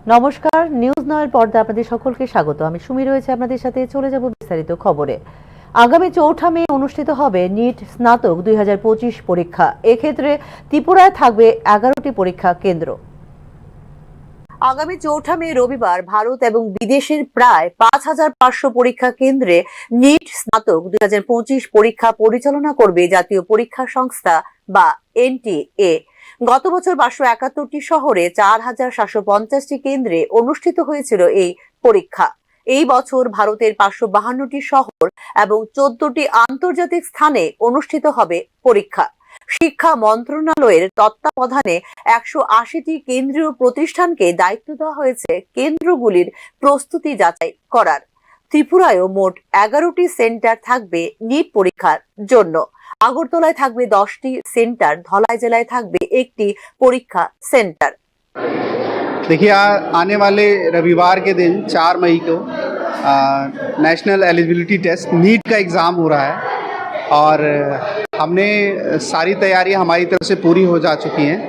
নমস্কার, নিউজ নয়ের পর্দা আপনাদের সকলকে স্বাগত। আমি সুমি রয়েছে আপনাদের সাথে। চলে যাব বিস্তারিত খবরে। আগামী ৪ মে অনুষ্ঠিত হবে নিট স্নাতক ২০২৫ পরীক্ষা। এক্ষেত্রে ত্রিপুরায় থাকবে ১১টি পরীক্ষা কেন্দ্র। আগামী ৪ মে রবিবার ভারত এবং বিদেশের প্রায় ৫,৫০০ পরীক্ষা কেন্দ্রে নিট স্নাতক ২০২৫ পরীক্ষা পরিচালনা করবে জাতীয় পরীক্ষা সংস্থা বা এনটিএ। গত বছর ৫৭১টি শহরে ৪,৭৫০টি কেন্দ্রে অনুষ্ঠিত হয়েছিল এই পরীক্ষা। এই বছর ভারতের ৫৫২টি শহর এবং ১৪টি আন্তর্জাতিক স্থানে অনুষ্ঠিত হবে পরীক্ষা। শিক্ষা মন্ত্রণালয়ের তত্ত্বাবধানে ১৮০টি কেন্দ্রীয় প্রতিষ্ঠানকে দায়িত্ব দেওয়া হয়েছে কেন্দ্রগুলির প্রস্তুতি যাচাই করার। ত্রিপুরায়ও মোট ১১টি সেন্টার থাকবে নিট পরীক্ষার জন্য। আগরতলায় থাকবে 10টি সেন্টার, ধলাই জেলায় থাকবে একটি পরীক্ষা সেন্টার। देखिए, आने वाले रविवार के दिन 4 मई को नेशनल एलिजिबिलिटी टेस्ट नीट का एग्ज़ाम हो रहा है और हमने सारी तैयारियां हमारी तरफ से पूरी हो जा चुकी हैं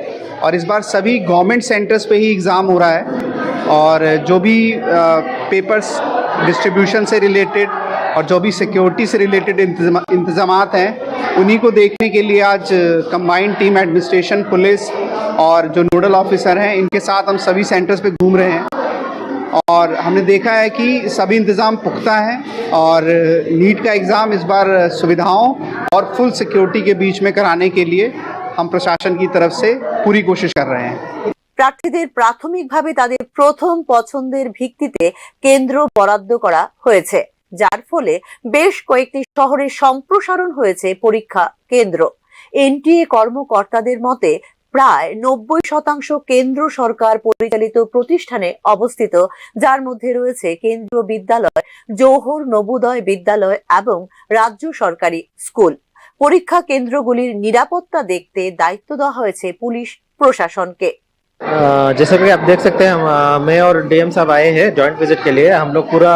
और इस बार सभी गवर्नमेंट सेंटर्स पे ही एग्ज़ाम हो रहा है और जो भी पेपर्स डिस्ट्रीब्यूशन से रिलेटेड और जो भी सिक्योरिटी से रिलेटेड इंतज़ामात हैं उन्हीं को देखने के लिए आज कंबाइंड टीम एडमिनिस्ट्रेशन, पुलिस और जो नोडल ऑफिसर हैं इनके साथ हम सभी सेंटर्स पे घूम रहे हैं और हमने देखा है कि सभी इंतज़ाम पुख्ता हैं और नीट का एग्ज़ाम इस बार सुविधाओं और फुल सिक्योरिटी के बीच में कराने के लिए हम प्रशासन की तरफ से पूरी कोशिश कर रहे हैं। প্রার্থীদের প্রাথমিকভাবে তাদের প্রথম পছন্দের ভিত্তিতে কেন্দ্র বরাদ্দ করা হয়েছে, যার ফলে বেশ কয়েকটি শহরে সম্প্রসারণ হয়েছে পরীক্ষা কেন্দ্র। এনটিএ কর্মকর্তাদের মতে প্রায় ৯০% কেন্দ্র সরকার পরিচালিত প্রতিষ্ঠানে অবস্থিত, যার মধ্যে রয়েছে কেন্দ্রীয় বিদ্যালয়, জওহর নবোদয় বিদ্যালয় এবং রাজ্য সরকারি স্কুল। পরীক্ষা কেন্দ্রগুলির নিরাপত্তা দেখতে দায়িত্ব দেওয়া হয়েছে পুলিশ প্রশাসনকে। जैसा कि आप देख सकते हैं, मैं और डीएम साहब आए हैं जॉइंट विजिट के लिए। हम लोग पूरा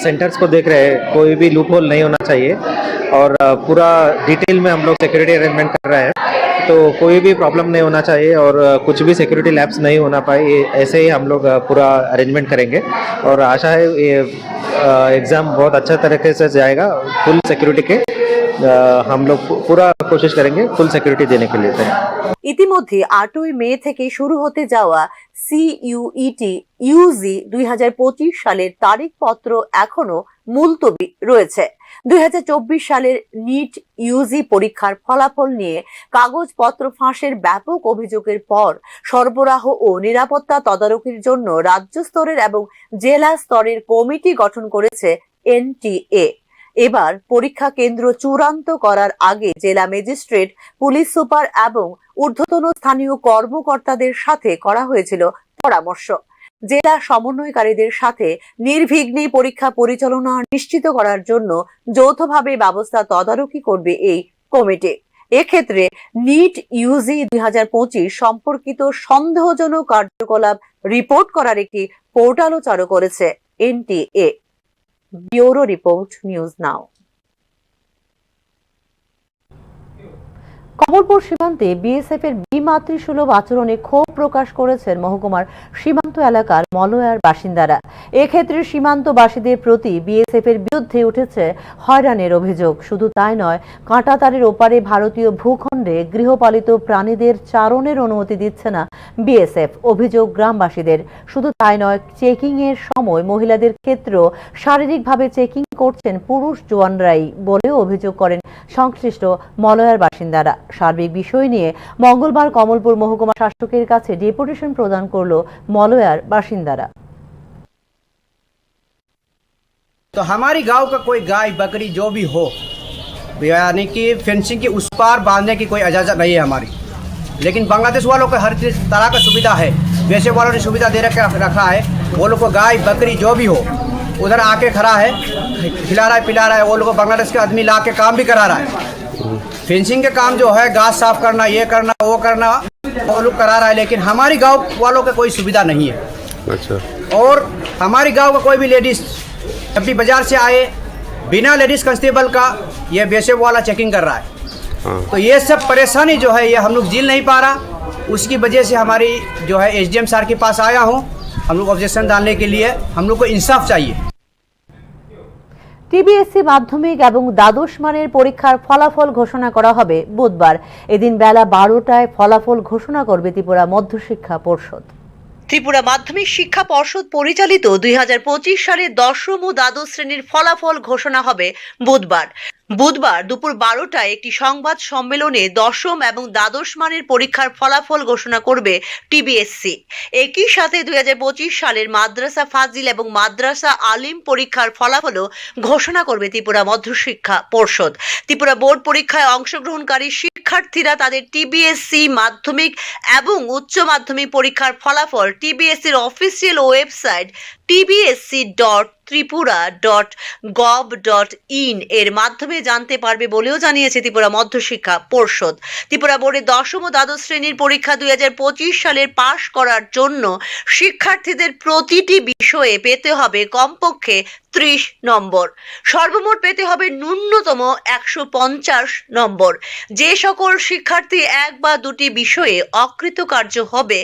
सेंटर्स को देख रहे हैं, कोई भी लूप होल नहीं होना चाहिए और पूरा डिटेल में हम लोग सिक्योरिटी अरेंजमेंट कर रहे हैं, तो कोई भी प्रॉब्लम नहीं होना चाहिए और कुछ भी सिक्योरिटी लैप्स नहीं होना पाए, ऐसे ही हम लोग पूरा अरेंजमेंट करेंगे और आशा है ये एग्ज़ाम बहुत अच्छा तरीके से जाएगा। फुल सिक्योरिटी के हम लोग पूरा कोशिश करेंगे फुल सिक्योरिटी देने के लिए। ইতিমধ্যে ৮ই মে থেকে শুরু হতে যাওয়া সিইউইটি ইউজি ২০২৫ সালের তারিখপত্র এখনো মুলতবি রয়েছে। ২০২৪ সালের নিট ইউজি পরীক্ষার ফলাফল নিয়ে কাগজপত্র ফাঁসের ব্যাপক অভিযোগের পর সরবরাহ ও নিরাপত্তা তদারকির জন্য রাজ্য স্তরের এবং জেলা স্তরের কমিটি গঠন করেছে এনটিএ। এবার পরীক্ষা কেন্দ্র চূড়ান্ত করার আগে জেলা ম্যাজিস্ট্রেট, পুলিশ সুপার এবং ঊর্ধ্বতন স্থানীয় কর্মকর্তাদের সাথে করা হয়েছিল পরামর্শ। জেলা সমন্বয়কারীদের সাথে নির্বিঘ্নে পরীক্ষা পরিচালনা নিশ্চিত করার জন্য যৌথভাবে ব্যবস্থা তদারকি করবে এই কমিটি। এক্ষেত্রে নিট ইউজি ২০২৫ সম্পর্কিত সন্দেহজনক কার্যকলাপ রিপোর্ট করার একটি পোর্টালও চালু করেছে এনটিএ। ব্যুরো রিপোর্ট, নিউজ নাও। কমলপুর সীমান্তে বিএসএফ এর বিমাতৃসুলভ আচরণে ক্ষোভ প্রকাশ করেছেন মহকুমার সীমান্ত এলাকার মলয়ার বাসিন্দারা। এক্ষেত্রে সীমান্তবাসীদের প্রতি বিএসএফ এর বিরুদ্ধে উঠেছে হয়রানির অভিযোগ। শুধু তাই নয়, কাঁটাতারের ওপারে ভারতীয় ভূখণ্ডে গৃহপালিত প্রাণীদের চারণের অনুমতি দিচ্ছে না বিএসএফ। অভিযোগ গ্রামবাসীদের। শুধু তাই নয়, চেকিং এর সময় মহিলাদের ক্ষেত্রেও শারীরিকভাবে চেকিং করছেন পুরুষ জওয়ানরাই বলেও অভিযোগ করেন সংশ্লিষ্ট মলয়ার বাসিন্দারা। সার্বিক বিষয় নিয়ে মঙ্গলবার কমলপুর মহকুমা শাসকের কাছে ডেপুটেশন প্রদান করল মলয়ার বাসিন্দারা। तो हमारी गांव का कोई गाय बकरी जो भी हो, यानी कि फेंसिंग के उस पार बांधने की कोई इजाज़त नहीं है हमारी, लेकिन बांग्लादेश वालों को हर तरह का सुविधा है। वैसे वालों ने सुविधा दे रखा है। वो लोग को गाय बकरी जो भी हो उधर आके खड़ा है, खिला रहा है, पिला रहा है। वो लोग को बांग्लादेश के आदमी ला के काम भी करा रहा है। फेंसिंग के काम जो है, घास साफ करना, ये करना, वो करना, वो लोग करा रहा है, लेकिन हमारी गांव वालों को कोई सुविधा नहीं है। अच्छा। और हमारी गांव का कोई भी लेडीज़ जब भी बाजार से आए, बिना लेडीज़ कांस्टेबल का ये बेसेब वाला चेकिंग कर रहा है। तो ये सब परेशानी जो है ये हम लोग झेल नहीं पा रहा। उसकी वजह से हमारी जो है एसडीएम सर के पास आया हूँ हम लोग ऑब्जेक्शन डालने के लिए हम लोग को इंसाफ चाहिए। টিবিএসসি মাধ্যমিক এবং দ্বাদশ মানের পরীক্ষার ফলাফল ঘোষণা করা হবে বুধবার। এদিন বেলা 12টায় ফলাফল ঘোষণা করবে ত্রিপুরা মধ্যশিক্ষা পর্ষদ। ত্রিপুরা মাধ্যমিক শিক্ষা পর্ষদ পরিচালিত 2025 সালের দশম ও দ্বাদশ শ্রেণীর ফলাফল ঘোষণা হবে বুধবার। দুপুর 12টায় একটি সংবাদ সম্মেলনে দশম এবং দ্বাদশ মানের পরীক্ষার ফলাফল ঘোষণা করবে টিবিএসসি। একই সাথে 2025 সালের মাদ্রাসা ফাজিল এবং মাদ্রাসা আলিম পরীক্ষার ফলাফলও ঘোষণা করবে ত্রিপুরা মধ্যশিক্ষা পর্ষদ। ত্রিপুরা বোর্ড পরীক্ষায় অংশগ্রহণকারী শিক্ষার্থীরা তাদের টিবিএসসি মাধ্যমিক এবং উচ্চ মাধ্যমিক পরীক্ষার ফলাফল টিবিএসসির অফিসিয়াল ওয়েবসাইট tbsc.tripura.gov.in এর মাধ্যমে জানতে পারবে বলেও জানিয়েছে ত্রিপুরা মধ্যশিক্ষা পর্ষদ। ত্রিপুরা বোর্ডের দশম ও দ্বাদশ শ্রেণীর পরীক্ষা 2025 সালের পাশ করার জন্য শিক্ষার্থীদের প্রতিটি বিষয়ে পেতে হবে কমপক্ষে 30 নম্বর, সর্বমোট পেতে হবে ন্যূনতম 150 নম্বর। যে সকল শিক্ষার্থী এক বা দুটি বিষয়ে অকৃতকার্য হবে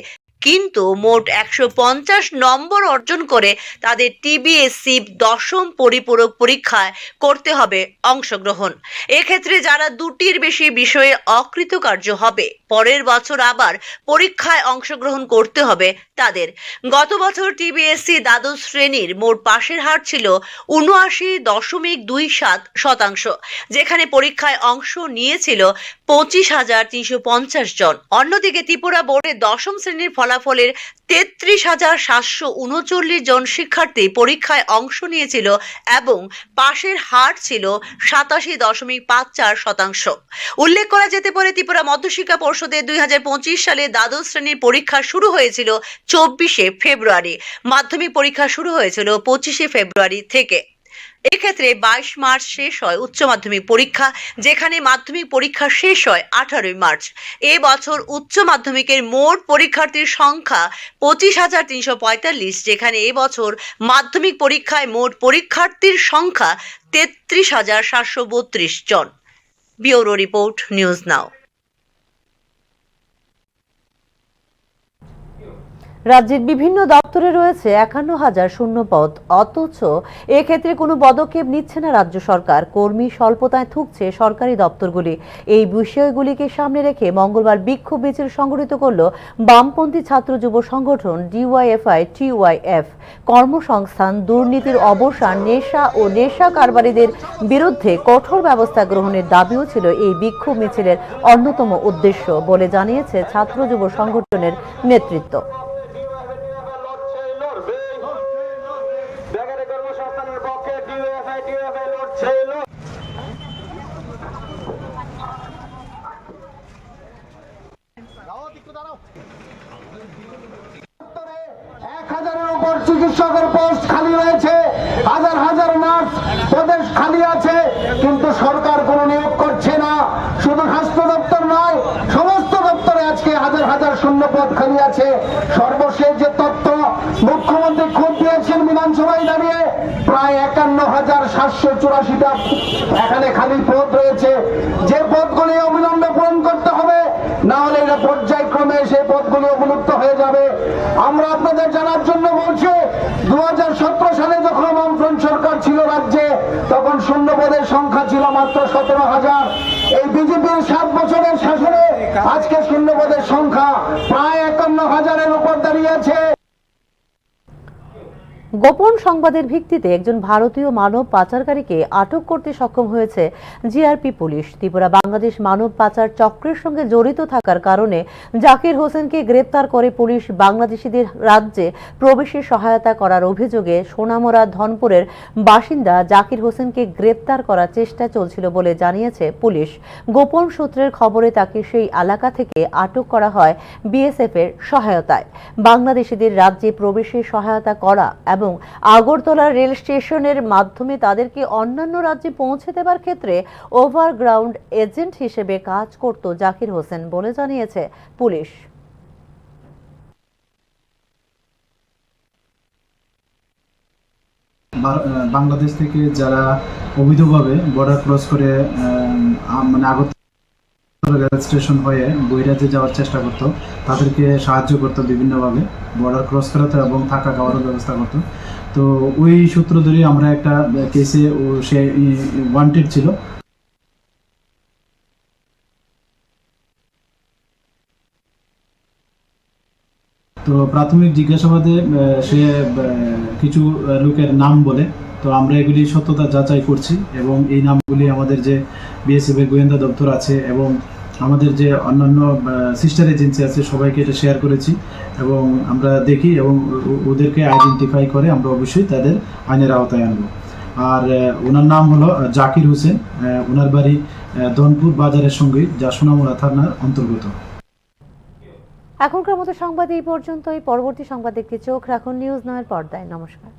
কিন্তু মোট 150 নম্বর অর্জন করে তাদের টিবিএসসি দশম পরিপূরক পরীক্ষায় করতে হবে অংশগ্রহণ। এক্ষেত্রে যারা দুটির বেশি বিষয়ে অকৃতকার্য হবে পরের বছর আবার পরীক্ষায় অংশগ্রহণ করতে হবে তাদের। গত বছর টিবিএসসি দ্বাদশ শ্রেণীর মোট পাশের হার ছিল 79.27%, যেখানে পরীক্ষায় অংশ নিয়েছিল 25,350 জন। অন্যদিকে ত্রিপুরা বোর্ডের দশম শ্রেণীর ফলাফলের 33,739 জন শিক্ষার্থী পরীক্ষায় অংশ নিয়েছিল এবং পাশের হার ছিল 87.54%। উল্লেখ করা যেতে পারে ত্রিপুরা মধ্যশিক্ষা পর্ষদের 2025 সালে দ্বাদশ শ্রেণীর পরীক্ষা শুরু হয়েছিল 24শে ফেব্রুয়ারি। মাধ্যমিক পরীক্ষা শুরু হয়েছিল 25শে ফেব্রুয়ারি থেকে। এক্ষেত্রে 22 মার্চ শেষ হয় উচ্চ মাধ্যমিক পরীক্ষা, যেখানে মাধ্যমিক পরীক্ষা শেষ হয় 18 মার্চ। এ বছর উচ্চ মাধ্যমিকের মোট পরীক্ষার্থীর সংখ্যা 25,345, যেখানে এ বছর মাধ্যমিক পরীক্ষায় মোট পরীক্ষার্থীর সংখ্যা 33,732 জন। Bureau report, news now. রাজ্যের বিভিন্ন দপ্তরে রয়েছে 51,000 শূন্য পদ, অথচ এক্ষেত্রে কোনো পদক্ষেপ নিচ্ছে না রাজ্য সরকার। কর্মী স্বল্পতায় থুকছে সরকারি দপ্তরগুলি। এই বিষয়গুলিকে সামনে রেখে মঙ্গলবার বিক্ষোভ মিছিল সংগঠিত করল বামপন্থী ছাত্র যুব সংগঠন DYFI-TYF। কর্মসংস্থান, দুর্নীতির অবসান, নেশা ও নেশা কারবারিদের বিরুদ্ধে কঠোর ব্যবস্থা গ্রহণের দাবিও ছিল এই বিক্ষোভ মিছিলের অন্যতম উদ্দেশ্য বলে জানিয়েছে ছাত্র যুব সংগঠনের নেতৃত্ব। চিকিৎসকের পোস্ট খালি রয়েছে, হাজার হাজার নার্স প্রদেশ খালি আছে, কিন্তু সরকার কোনো নিয়োগ করছে না। শুধু স্বাস্থ্য দপ্তর নয়, সমস্ত দপ্তরে আজকে হাজার হাজার শূন্য পদ খালি আছে। সর্বশেষ যে তথ্য মুখ্যমন্ত্রী খুব দিয়েছেন বিধানসভায় দাঁড়িয়ে, প্রায় 51,784টা এখানে খালি পদ রয়েছে। যে পদগুলি অবিলম্বে পূরণ করতে হবে, না হলে এটা পর্যায়ক্রমে সেই পদগুলি অবলুপ্ত হয়ে যাবে। আমরা আপনাদের জানার জন্য বলছি, 2017 সালে যখন বামফ্রন্ট সরকার ছিল রাজ্যে, তখন শূন্য পদের সংখ্যা ছিল মাত্র 17,000। এই বিজেপির 7 বছরের শাসনে আজকে শূন্য পদের সংখ্যা প্রায় 51,000-এর উপর দাঁড়িয়েছে। গোপন সংবাদের ভিত্তিতে একজন ভারতীয় মানব পাচারকারীকে আটক করতে সক্ষম হয়েছে জিআরপি পুলিশ। ত্রিপুরা বাংলাদেশ মানব পাচার চক্রের সঙ্গে জড়িত থাকার কারণে জাকির হোসেনকে গ্রেপ্তার করে পুলিশ। বাংলাদেশিদের রাজ্যে প্রবেশে সহায়তা করার অভিযোগে সোনামুড়া ধনপুরের বাসিন্দা জাকির হোসেনকে গ্রেপ্তার করার চেষ্টা চলছিল বলে জানিয়েছে পুলিশ। গোপন সূত্রের খবরে তাকে সেই এলাকা থেকে আটক করা হয় বিএসএফ এর সহায়তায়। বাংলাদেশিদের রাজ্যে প্রবেশে সহায়তা করা এবং আগরতলা রেল স্টেশনের মাধ্যমে তাদেরকে অন্যান্য রাজ্যে পৌঁছে দেবার ক্ষেত্রে ওভারগ্রাউন্ড এজেন্ট হিসেবে কাজ করত জাকির হোসেন বলে জানিয়েছে পুলিশ। বাংলাদেশ থেকে যারা অবৈধভাবে বর্ডার ক্রস করে মানে আগরতলা রেল স্টেশন হয়ে বৈরাজে যাওয়ার চেষ্টা করতো, তাদেরকে সাহায্য করতো বিভিন্নভাবে, বর্ডার ক্রস করাতো এবং থাকা খাওয়ার ব্যবস্থা করতো। তো ওই সূত্র ধরে আমরা একটা কেসে সে ওয়ান্টেড ছিল। তো প্রাথমিক জিজ্ঞাসাবাদে সে কিছু লোকের নাম বলে, তো আমরা এগুলি সত্যতা যাচাই করছি এবং এই নামগুলি আমাদের যে বিএসএফ এর গোয়েন্দা দপ্তর আছে এবং আমাদের যে অন্যান্য সিস্টার এজেন্সি আছে সবাইকে এটা শেয়ার করেছি এবং আমরা দেখি এবং ওদেরকে আইডেন্টিফাই করে আমরা অবশ্যই তাদের আইনের আওতায় আনবো। আর ওনার নাম হলো জাকির হোসেন, ওনার বাড়ি ধনপুর বাজারের সঙ্গে, যা সোনামুড়া থানার অন্তর্গত। এখনকার মতো সংবাদ এই পর্যন্তই। পরবর্তী সংবাদ দেখতে চোখ রাখুন নিউজ 9 পর্দায়। নমস্কার।